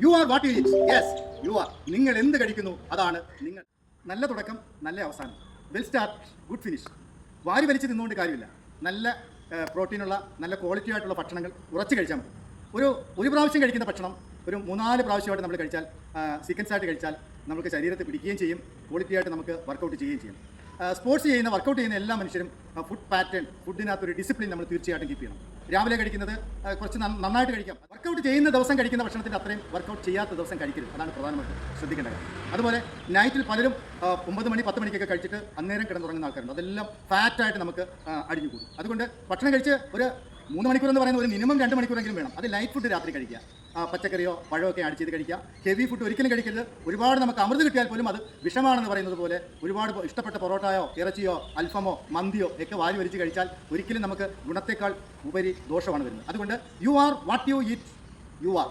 You are what you eat. Yes, you are. നിങ്ങൾ എന്ത് കഴിക്കുന്നു അതാണ് നിങ്ങൾ. നല്ല തുടക്കം, നല്ല അവസാനം. Well start, good finish. വാരി വലിച്ച് നിന്നുകൊണ്ട് കാര്യമില്ല. നല്ല പ്രോട്ടീനുള്ള, നല്ല ക്വാളിറ്റി ആയിട്ടുള്ള ഭക്ഷണങ്ങൾ ഉറച്ച് കഴിച്ചാൽ മതി. ഒരു പ്രാവശ്യം കഴിക്കുന്ന ഭക്ഷണം ഒരു 3-4 പ്രാവശ്യമായിട്ട് നമ്മൾ കഴിച്ചാൽ, സീക്വൻസ് ആയിട്ട് കഴിച്ചാൽ നമുക്ക് ശരീരത്തെ പിടിക്കുകയും ചെയ്യും, ക്വാളിറ്റി ആയിട്ട് നമുക്ക് വർക്കൗട്ട് ചെയ്യുകയും ചെയ്യും. സ്പോർട്സ് ചെയ്യുന്ന, വർക്കൗട്ട് ചെയ്യുന്ന എല്ലാ മനുഷ്യരും ഫുഡ് പാറ്റേൺ, ഫുഡിനകത്തൊരു ഡിസിപ്ലിൻ നമ്മൾ തീർച്ചയായിട്ടും കീപ്പ് ചെയ്യണം. രാവിലെ കഴിക്കുന്നത് കുറച്ച് നന്നായിട്ട് കഴിക്കാം. വർക്കൗട്ട് ചെയ്യുന്ന ദിവസം കഴിക്കുന്ന ഭക്ഷണത്തിൻ്റെ അത്രയും വർക്കൗട്ട് ചെയ്യാത്ത ദിവസം കഴിക്കരുത്. അതാണ് പ്രധാനമായിട്ടും ശ്രദ്ധിക്കേണ്ട കാര്യം. അതുപോലെ നൈറ്റിൽ പലരും 9 മണി 10 മണിക്കൊക്കെ കഴിച്ചിട്ട് അന്നേരം കിടന്നുറങ്ങുന്ന ആൾക്കാരുണ്ട്. അതെല്ലാം ഫാറ്റായിട്ട് നമുക്ക് അടിഞ്ഞു കൂടും. അതുകൊണ്ട് ഭക്ഷണം കഴിച്ച് ഒരു 3 മണിക്കൂർ എന്ന് പറയുന്നത് ഒരു മിനിമം 2 മണിക്കൂറെങ്കിലും വേണം. അത് ലൈറ്റ് ഫുഡ് രാത്രി കഴിക്കുക. പച്ചക്കറിയോ പഴമോ ഒക്കെ ആഡ് ചെയ്ത് കഴിക്കുക. ഹെവി ഫുഡ് ഒരിക്കലും കഴിക്കരുത്. ഒരുപാട് നമുക്ക് അമൃത് കിട്ടിയാൽ പോലും അത് വിഷമാണെന്ന് പറയുന്നത് പോലെ ഒരുപാട് ഇഷ്ടപ്പെട്ട പൊറോട്ടയോ ഇറച്ചിയോ അൽഫമോ മന്തിയോ ഒക്കെ വാരി വലിച്ച് കഴിച്ചാൽ ഒരിക്കലും നമുക്ക് ഗുണത്തേക്കാൾ ഉപരി ദോഷമാണ് വരുന്നത്. അതുകൊണ്ട് you are what you eat. You are.